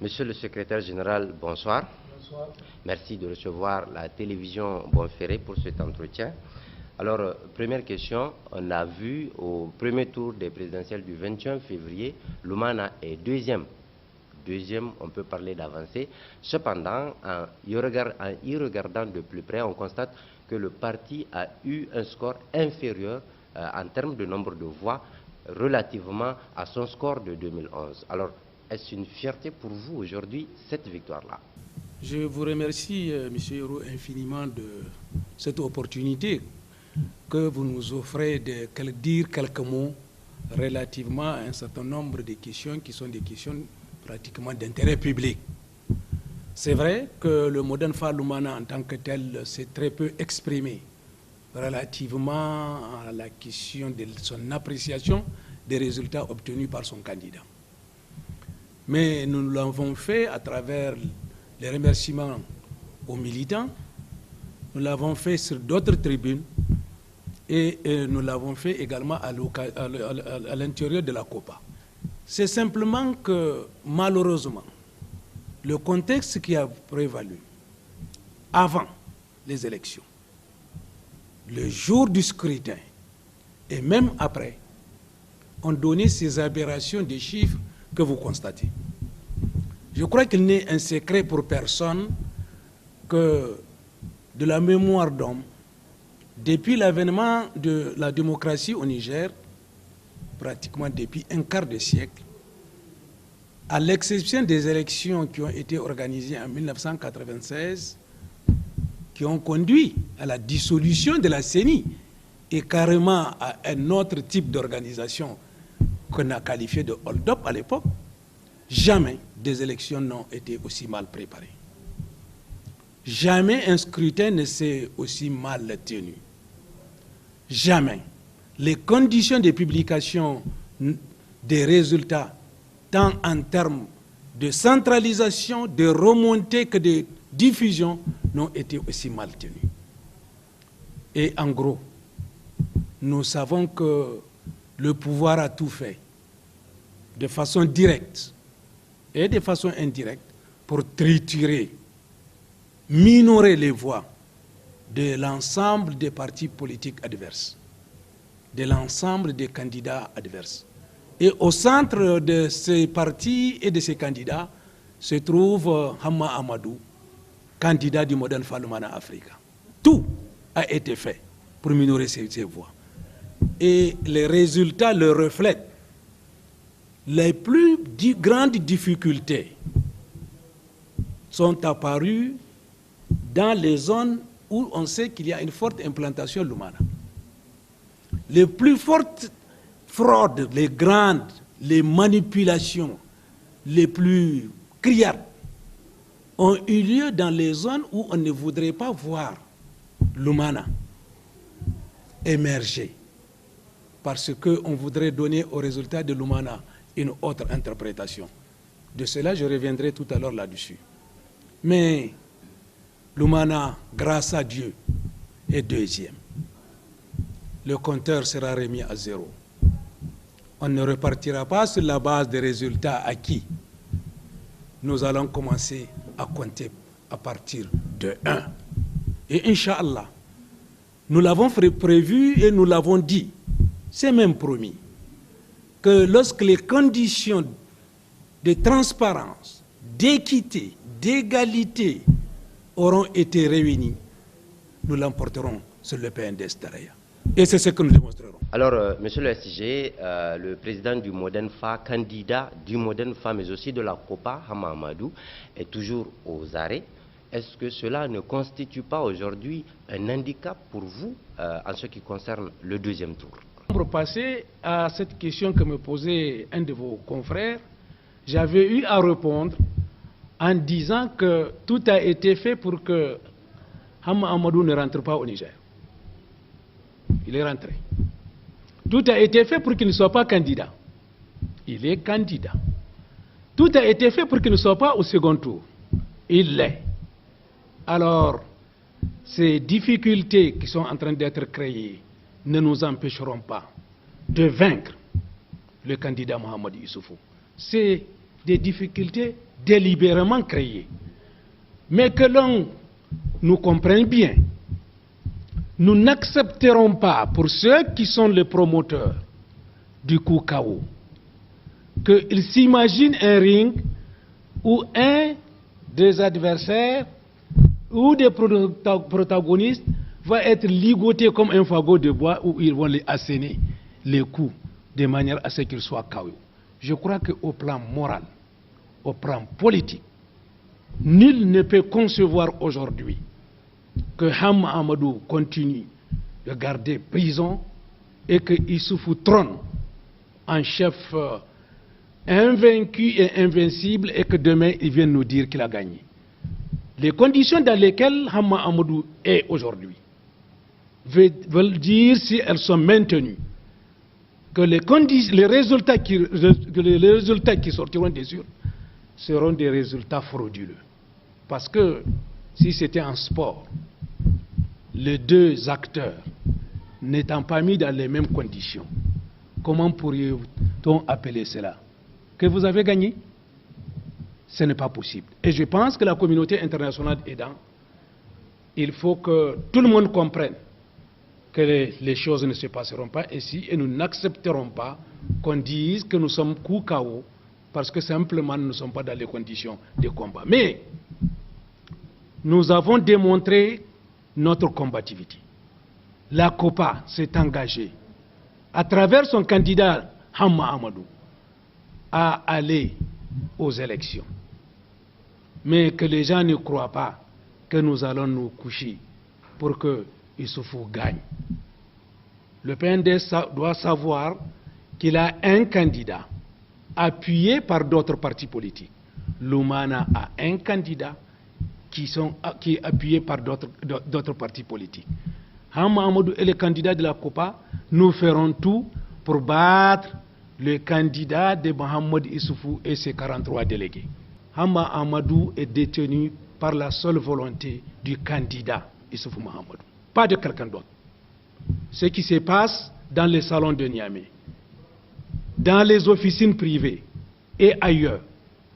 Monsieur le secrétaire général, bonsoir. Bonsoir. Merci de recevoir la télévision Bonferré pour cet entretien. Alors, première question, on a vu au premier tour des présidentielles du 21 février, Lumana est deuxième. Deuxième, on peut parler d'avancée. Cependant, en y regardant de plus près, on constate que le parti a eu un score inférieur en termes de nombre de voix relativement à son score de 2011. Alors, est-ce une fierté pour vous aujourd'hui, cette victoire-là? Je vous remercie, M. Hérault, infiniment de cette opportunité que vous nous offrez de dire quelques mots relativement à un certain nombre de questions qui sont des questions pratiquement d'intérêt public. C'est vrai que le Modern Fa Lumana en tant que tel s'est très peu exprimé relativement à la question de son appréciation des résultats obtenus par son candidat. Mais nous l'avons fait à travers les remerciements aux militants, nous l'avons fait sur d'autres tribunes et nous l'avons fait également à l'intérieur de la COPA. C'est simplement que malheureusement, le contexte qui a prévalu avant les élections, le jour du scrutin et même après, ont donné ces aberrations des chiffres que vous constatez. Je crois qu'il n'est un secret pour personne que de la mémoire d'homme, depuis l'avènement de la démocratie au Niger, pratiquement depuis un quart de siècle, à l'exception des élections qui ont été organisées en 1996, qui ont conduit à la dissolution de la CENI et carrément à un autre type d'organisation qu'on a qualifié de hold-up à l'époque, jamais des élections n'ont été aussi mal préparées. Jamais un scrutin ne s'est aussi mal tenu. Jamais. Les conditions de publication des résultats, tant en termes de centralisation, de remontée que de diffusion, n'ont été aussi mal tenues. Et en gros, nous savons que le pouvoir a tout fait de façon directe et de façon indirecte pour triturer, minorer les voix de l'ensemble des partis politiques adverses, de l'ensemble des candidats adverses. Et au centre de ces partis et de ces candidats se trouve Hamma Amadou, candidat du Modern Fa Lumana Africa. Tout a été fait pour minorer ces voix. Et les résultats le reflètent. Les plus grandes difficultés sont apparues dans les zones où on sait qu'il y a une forte implantation Lumana. Les plus fortes fraudes, les grandes, les manipulations les plus criardes ont eu lieu dans les zones où on ne voudrait pas voir Lumana émerger parce qu'on voudrait donner au résultat de Lumana une autre interprétation. De cela, je reviendrai tout à l'heure là-dessus. Mais Lumana, grâce à Dieu, est deuxième. Le compteur sera remis à zéro. On ne repartira pas sur la base des résultats acquis. Nous allons commencer à compter à partir de 1. Et Inch'Allah, nous l'avons prévu et nous l'avons dit, c'est même promis, que lorsque les conditions de transparence, d'équité, d'égalité auront été réunies, nous l'emporterons sur le PNDS Daraya. Et c'est ce que nous démontrerons. Alors, monsieur le SG, le président du Modern Fa, candidat du Modern Fa, mais aussi de la COPA, Hamma Amadou, est toujours aux arrêts. Est-ce que cela ne constitue pas aujourd'hui un handicap pour vous en ce qui concerne le deuxième tour? Pour passer à cette question que me posait un de vos confrères, j'avais eu à répondre en disant que tout a été fait pour que Hamma Amadou ne rentre pas au Niger. Il est rentré. Tout a été fait pour qu'il ne soit pas candidat. Il est candidat. Tout a été fait pour qu'il ne soit pas au second tour. Il l'est. Alors, ces difficultés qui sont en train d'être créées ne nous empêcheront pas de vaincre le candidat Mohamed Issoufou. C'est des difficultés délibérément créé. Mais que l'on nous comprenne bien, nous n'accepterons pas, pour ceux qui sont les promoteurs du coup KO, qu'ils s'imaginent un ring où un des adversaires ou des protagonistes va être ligoté comme un fagot de bois où ils vont les asséner les coups de manière à ce qu'ils soient KO. Je crois qu'au plan moral, au plan politique, nul ne peut concevoir aujourd'hui que Hamma Amadou continue de garder prison et que Issoufou trône en chef invaincu et invincible et que demain il vienne nous dire qu'il a gagné. Les conditions dans lesquelles Hamma Amadou est aujourd'hui veulent dire, si elles sont maintenues, que les résultats qui sortiront des urnes seront des résultats frauduleux. Parce que si c'était un sport, les deux acteurs n'étant pas mis dans les mêmes conditions, comment pourriez-on appeler cela? Que vous avez gagné? Ce n'est pas possible. Et je pense que la communauté internationale aidant, il faut que tout le monde comprenne que les choses ne se passeront pas ainsi et nous n'accepterons pas qu'on dise que nous sommes coup KO parce que simplement nous ne sommes pas dans les conditions de combat. Mais nous avons démontré notre combativité. La COPA s'est engagée à travers son candidat Hamma Amadou à aller aux élections. Mais que les gens ne croient pas que nous allons nous coucher pour que Issoufou gagne. Le PNDS doit savoir qu'il a un candidat appuyé par d'autres partis politiques. Lumana a un candidat qui est appuyé par d'autres partis politiques. Hamma Amadou est le candidat de la COPA. Nous ferons tout pour battre le candidat de Mohamed Issoufou et ses 43 délégués. Hamma Amadou est détenu par la seule volonté du candidat Issoufou Mahamadou, pas de quelqu'un d'autre. Ce qui se passe dans les salons de Niamey, dans les officines privées et ailleurs,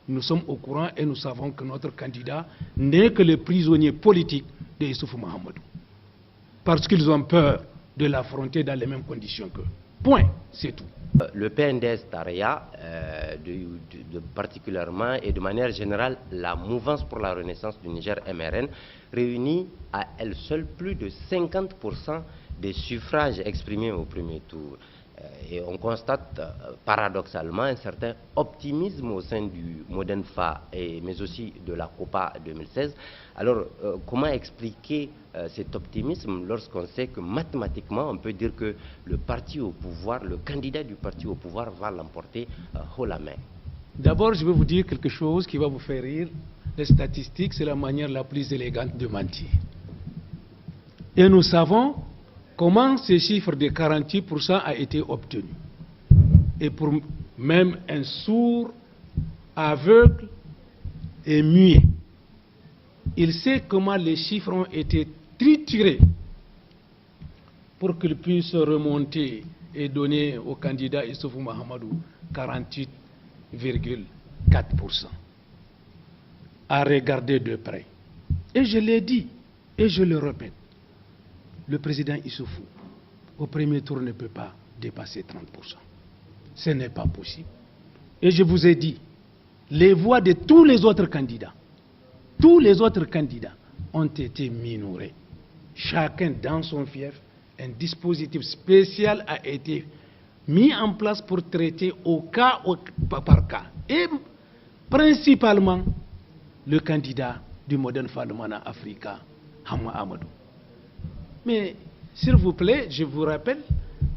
nous sommes au courant et nous savons que notre candidat n'est que le prisonnier politique de Issoufou Mahamadou. Parce qu'ils ont peur de l'affronter dans les mêmes conditions qu'eux. Point, c'est tout. Le PNDS Taraya, particulièrement et de manière générale, la mouvance pour la renaissance du Niger MRN, réunit à elle seule plus de 50% des suffrages exprimés au premier tour. Et on constate paradoxalement un certain optimisme au sein du Modenfa, mais aussi de la COPA 2016. Alors, comment expliquer cet optimisme lorsqu'on sait que mathématiquement, on peut dire que le parti au pouvoir, le candidat du parti au pouvoir va l'emporter haut la main? D'abord, je vais vous dire quelque chose qui va vous faire rire. Les statistiques, c'est la manière la plus élégante de mentir. Et nous savons comment ce chiffre de 48% a été obtenu. Et pour même un sourd, aveugle et muet, il sait comment les chiffres ont été triturés pour qu'il puisse remonter et donner au candidat Issoufou Mahamadou 48,4%. À regarder de près. Et je l'ai dit, et je le répète, le président Issoufou, au premier tour, ne peut pas dépasser 30%. Ce n'est pas possible. Et je vous ai dit, les voix de tous les autres candidats ont été minorées. Chacun dans son fief, un dispositif spécial a été mis en place pour traiter au cas par cas. Et principalement, le candidat du Modern Falmana Africa, Hamma Amadou. Mais, s'il vous plaît, je vous rappelle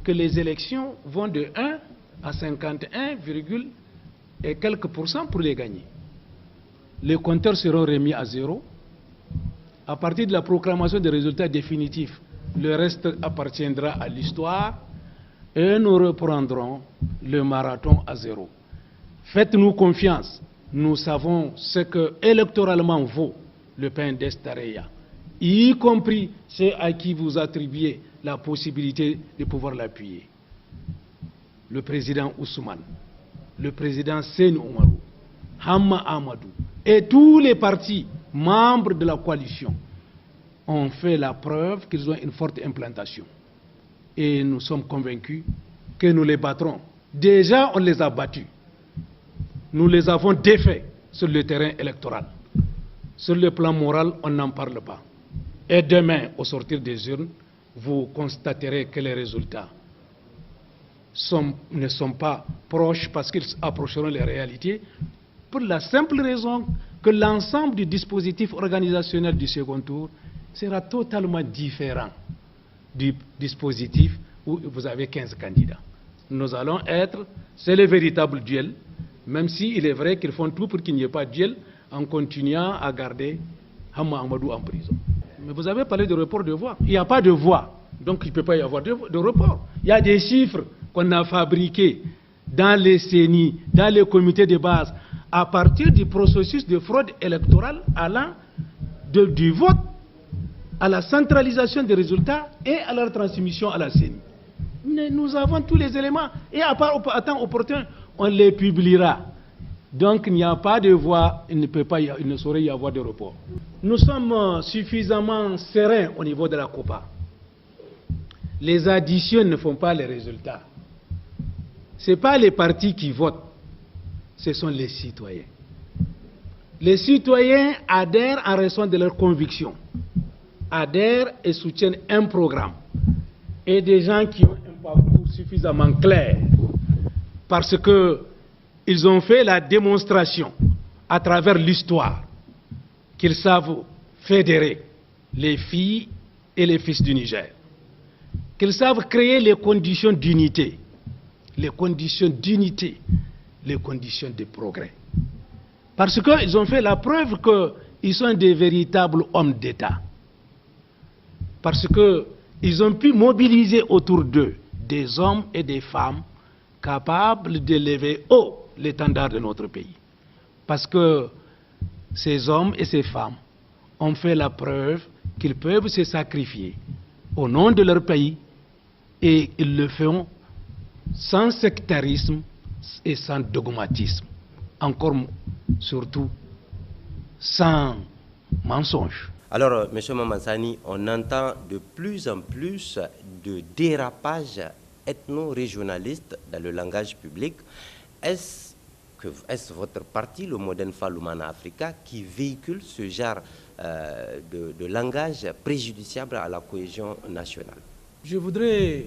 que les élections vont de 1 à 51, et quelques pourcents pour les gagner. Les compteurs seront remis à zéro. À partir de la proclamation des résultats définitifs, le reste appartiendra à l'histoire et nous reprendrons le marathon à zéro. Faites-nous confiance. Nous savons ce que électoralement vaut le PNDS Taraya, y compris ceux à qui vous attribuez la possibilité de pouvoir l'appuyer. Le président Ousmane, le président Seyni Oumarou, Hamma Amadou, Et tous les partis membres de la coalition ont fait la preuve qu'ils ont une forte implantation. Et nous sommes convaincus que nous les battrons. Déjà, on les a battus. Nous les avons défaits sur le terrain électoral. Sur le plan moral, on n'en parle pas. Et demain, au sortir des urnes, vous constaterez que les résultats ne sont pas proches parce qu'ils approcheront les réalités, pour la simple raison que l'ensemble du dispositif organisationnel du second tour sera totalement différent du dispositif où vous avez 15 candidats. Nous allons être, c'est le véritable duel, même s'il est vrai qu'ils font tout pour qu'il n'y ait pas de duel en continuant à garder Hama Amadou en prison. Mais vous avez parlé de report de voix. Il n'y a pas de voix, donc il ne peut pas y avoir de report. Il y a des chiffres qu'on a fabriqués dans les CENI, dans les comités de base, à partir du processus de fraude électorale allant du vote à la centralisation des résultats et à leur transmission à la CENI. Mais nous avons tous les éléments et à temps opportun, on les publiera. Donc il n'y a pas de voix, il ne saurait y avoir de report. Nous sommes suffisamment sereins au niveau de la COPA. Les additions ne font pas les résultats. Ce n'est pas les partis qui votent, ce sont les citoyens. Les citoyens adhèrent en raison de leurs convictions, adhèrent et soutiennent un programme. Et des gens qui ont un parcours suffisamment clair, parce qu'ils ont fait la démonstration à travers l'histoire qu'ils savent fédérer les filles et les fils du Niger, qu'ils savent créer les conditions d'unité, les conditions de progrès. Parce qu'ils ont fait la preuve qu'ils sont des véritables hommes d'État. Parce qu'ils ont pu mobiliser autour d'eux des hommes et des femmes capables d'élever haut l'étendard de notre pays. Parce que ces hommes et ces femmes ont fait la preuve qu'ils peuvent se sacrifier au nom de leur pays et ils le font sans sectarisme et sans dogmatisme. Encore surtout sans mensonge. Alors, M. Mamansani, on entend de plus en plus de dérapages ethno-régionalistes dans le langage public. Est-ce votre parti, le Modern Falumana Africa, qui véhicule ce genre de langage préjudiciable à la cohésion nationale? Je voudrais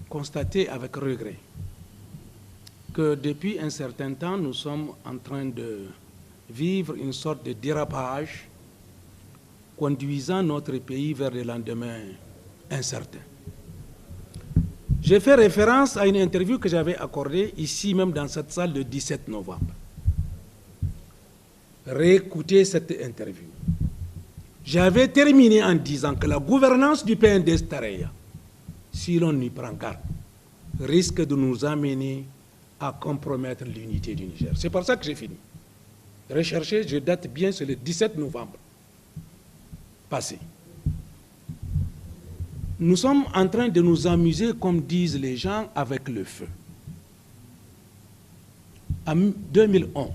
constater avec regret que depuis un certain temps, nous sommes en train de vivre une sorte de dérapage conduisant notre pays vers des lendemains incertains. J'ai fait référence à une interview que j'avais accordée ici même dans cette salle le 17 novembre. Réécoutez cette interview. J'avais terminé en disant que la gouvernance du PNDS Tareya, si l'on n'y prend garde, risque de nous amener à compromettre l'unité du Niger. C'est par ça que j'ai fini. Recherchez, je date bien, c'est le 17 novembre passé. Nous sommes en train de nous amuser, comme disent les gens, avec le feu. En 2011,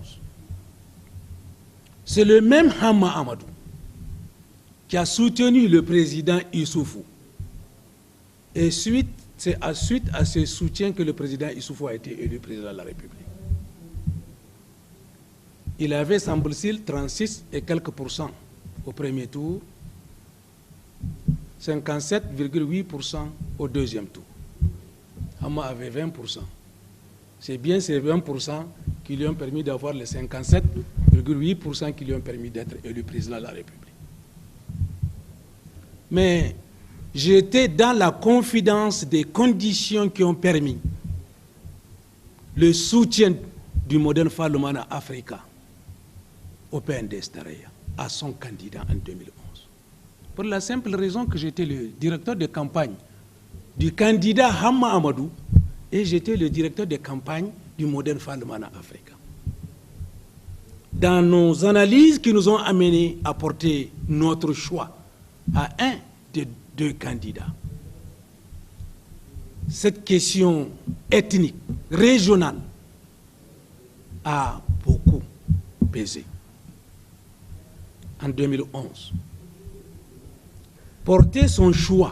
c'est le même Hama Amadou qui a soutenu le président Issoufou. Et c'est suite à ce soutien que le président Issoufou a été élu président de la République. Il avait, semble-t-il, 36 et quelques % au premier tour, 57,8% au deuxième tour. Hama avait 20%. C'est bien ces 20% qui lui ont permis d'avoir les 57,8% qui lui ont permis d'être élu président de la République. Mais j'étais dans la confidence des conditions qui ont permis le soutien du Modern Falumana Africa au PNDS Tareya, à son candidat en 2011. Pour la simple raison que j'étais le directeur de campagne du candidat Hama Amadou et j'étais le directeur de campagne du Modern Falumana Africa. Dans nos analyses qui nous ont amenés à porter notre choix à un des deux candidats, cette question ethnique, régionale, a beaucoup pesé en 2011. Porter son choix,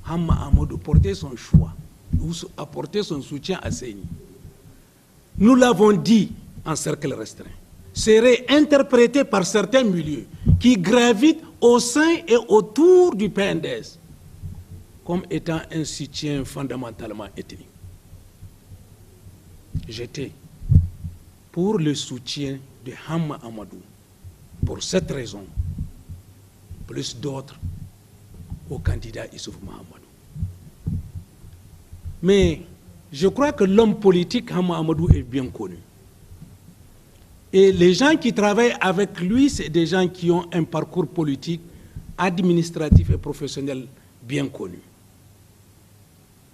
Hamma Amadou, porter son choix, ou apporter son soutien à Séni, nous l'avons dit en cercle restreint, serait interprété par certains milieux qui gravitent au sein et autour du PNDS comme étant un soutien fondamentalement ethnique. J'étais pour le soutien de Hamma Amadou, pour cette raison, plus d'autres, au candidat Issoufou Mahamadou. Mais je crois que l'homme politique Hamma Amadou est bien connu. Et les gens qui travaillent avec lui, c'est des gens qui ont un parcours politique, administratif et professionnel bien connu.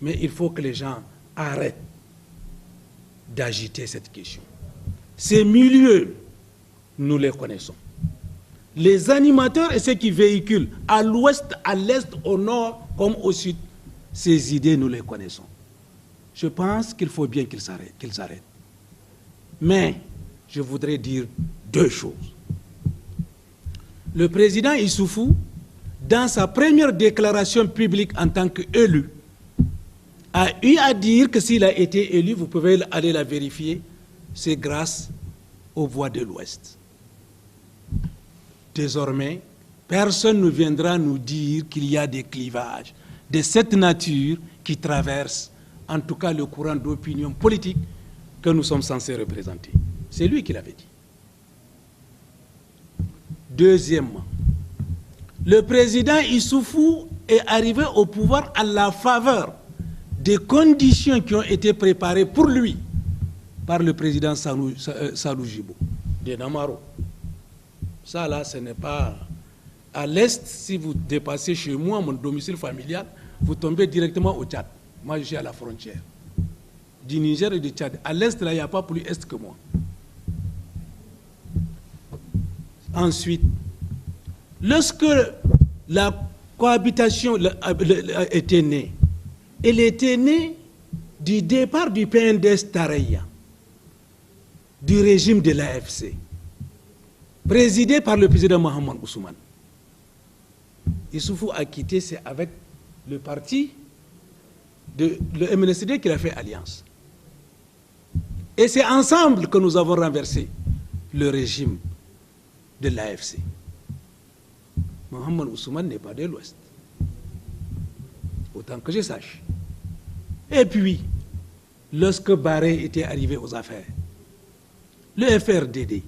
Mais il faut que les gens arrêtent d'agiter cette question. Ces milieux, nous les connaissons. Les animateurs et ceux qui véhiculent à l'ouest, à l'est, au nord comme au sud, ces idées, nous les connaissons. Je pense qu'il faut bien qu'ils s'arrêtent. Mais je voudrais dire deux choses. Le président Issoufou, dans sa première déclaration publique en tant qu'élu, a eu à dire que s'il a été élu, vous pouvez aller la vérifier, c'est grâce aux voix de l'Ouest. Désormais, personne ne viendra nous dire qu'il y a des clivages de cette nature qui traversent, en tout cas, le courant d'opinion politique que nous sommes censés représenter. C'est lui qui l'avait dit. Deuxièmement, le président Issoufou est arrivé au pouvoir à la faveur des conditions qui ont été préparées pour lui par le président Salou Djibo de Namaro. Ça là, ce n'est pas... À l'est, si vous dépassez chez moi, mon domicile familial, vous tombez directement au Tchad. Moi, je suis à la frontière du Niger et du Tchad. À l'est, là, il n'y a pas plus est que moi. Ensuite, lorsque la cohabitation était née, elle était née du départ du PNDS Tareya, du régime de l'AFC, présidé par le président Mohamed Ousmane. Issoufou a quitté, c'est avec le parti, le MNSD qu'il a fait alliance. Et c'est ensemble que nous avons renversé le régime de l'AFC. Mohamed Ousmane n'est pas de l'Ouest, autant que je sache. Et puis, lorsque Barré était arrivé aux affaires, le FRDD,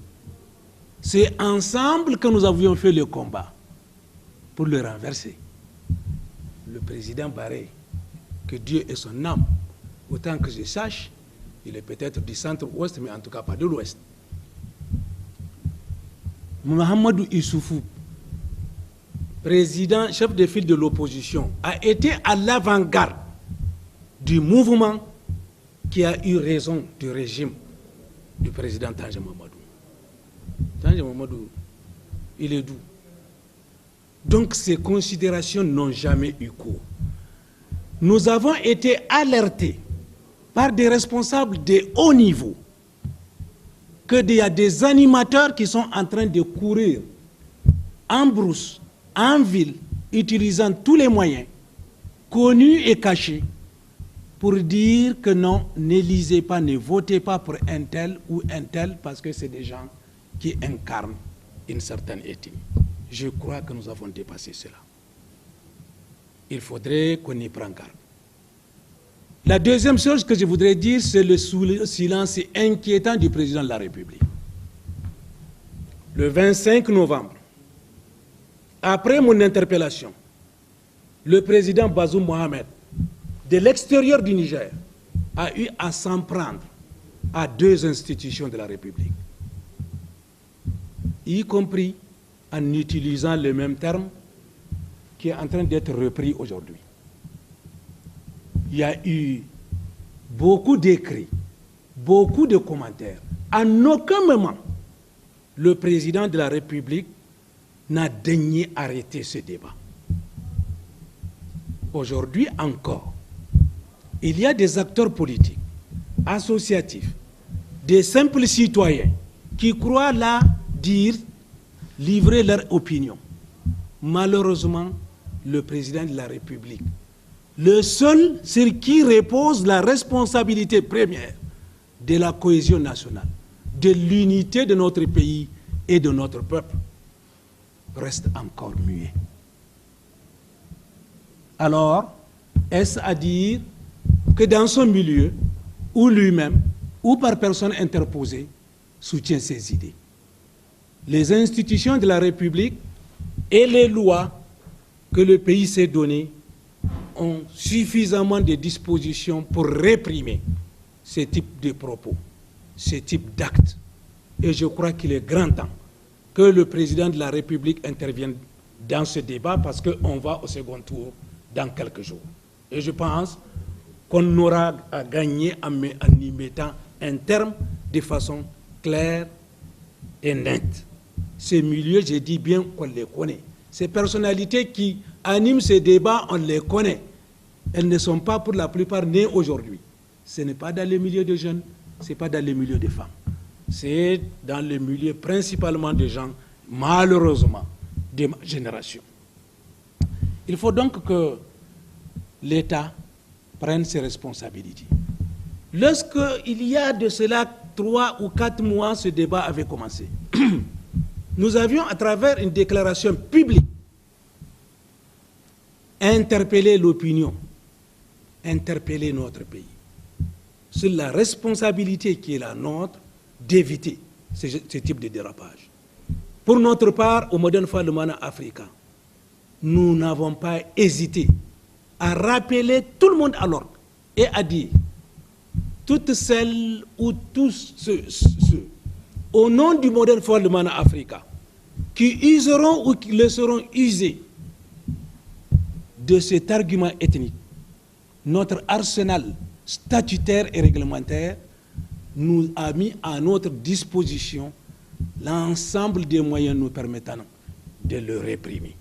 c'est ensemble que nous avions fait le combat pour le renverser. Le président Barré, que Dieu ait son âme, autant que je sache, il est peut-être du centre-ouest, mais en tout cas pas de l'ouest. Mahamadou Issoufou, président, chef de file de l'opposition, a été à l'avant-garde du mouvement qui a eu raison du régime du président Tandja Mamadou. Tandja Mamadou, il est doux. Donc ces considérations n'ont jamais eu cours. Nous avons été alertés par des responsables de haut niveau qu'il y a des animateurs qui sont en train de courir en brousse, en ville, utilisant tous les moyens, connus et cachés, pour dire que non, n'élisez pas, ne votez pas pour un tel ou un tel, parce que c'est des gens qui incarnent une certaine ethnie. Je crois que nous avons dépassé cela. Il faudrait qu'on y prenne garde. La deuxième chose que je voudrais dire, c'est le silence inquiétant du président de la République. Le 25 novembre, après mon interpellation, le président Bazoum Mohamed, de l'extérieur du Niger, a eu à s'en prendre à deux institutions de la République, y compris en utilisant le même terme qui est en train d'être repris aujourd'hui. Il y a eu beaucoup d'écrits, beaucoup de commentaires. À aucun moment, le président de la République n'a daigné arrêter ce débat. Aujourd'hui encore, il y a des acteurs politiques, associatifs, des simples citoyens qui croient là dire, livrer leur opinion. Malheureusement, le président de la République, le seul sur qui repose la responsabilité première de la cohésion nationale, de l'unité de notre pays et de notre peuple, reste encore muet. Alors, est-ce à dire que dans son milieu, ou lui-même, ou par personne interposée, soutient ces idées? Les institutions de la République et les lois que le pays s'est données ont suffisamment de dispositions pour réprimer ce type de propos, ce type d'actes. Et je crois qu'il est grand temps que le président de la République intervienne dans ce débat parce qu'on va au second tour dans quelques jours. Et je pense qu'on aura à gagner en y mettant un terme de façon claire et nette. Ces milieux, je dis bien qu'on les connaît. Ces personnalités qui animent ces débats, on les connaît. Elles ne sont pas pour la plupart nées aujourd'hui. Ce n'est pas dans les milieux de jeunes, ce n'est pas dans les milieux de femmes. C'est dans les milieux principalement de gens, malheureusement, de ma génération. Il faut donc que l'État prenne ses responsabilités. Lorsqu'il y a de cela 3 ou 4 mois, ce débat avait commencé. Nous avions, à travers une déclaration publique, interpellé l'opinion, interpellé notre pays sur la responsabilité qui est la nôtre d'éviter ce type de dérapage. Pour notre part, au Modern Fall Lumana Africa, nous n'avons pas hésité à rappeler tout le monde à l'ordre et à dire toutes celles ou tous ceux au nom du Modern Fall Lumana Africa qui useront ou qui laisseront user de cet argument ethnique, notre arsenal statutaire et réglementaire nous a mis à notre disposition l'ensemble des moyens nous permettant de le réprimer,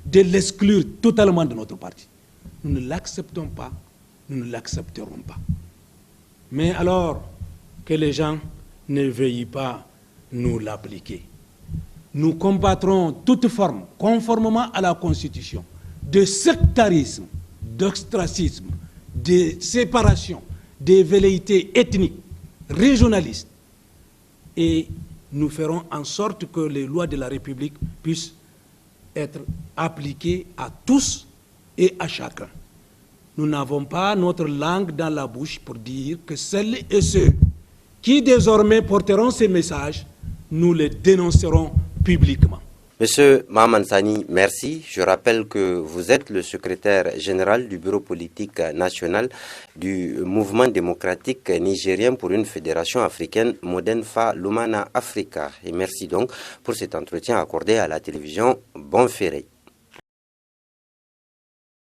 de l'exclure totalement de notre parti. Nous ne l'acceptons pas, nous ne l'accepterons pas. Mais alors que les gens ne veuillent pas nous l'appliquer, nous combattrons toute forme, conformément à la Constitution, de sectarisme, d'ostracisme, de séparation, de velléités ethniques, régionalistes. Et nous ferons en sorte que les lois de la République puissent être appliquées à tous et à chacun. Nous n'avons pas notre langue dans la bouche pour dire que celles et ceux qui désormais porteront ces messages, nous les dénoncerons publiquement. Monsieur Mahaman Sani, merci. Je rappelle que vous êtes le secrétaire général du bureau politique national du mouvement démocratique nigérien pour une fédération africaine, Modern Fall Lumana Africa. Et merci donc pour cet entretien accordé à la télévision Bonferré.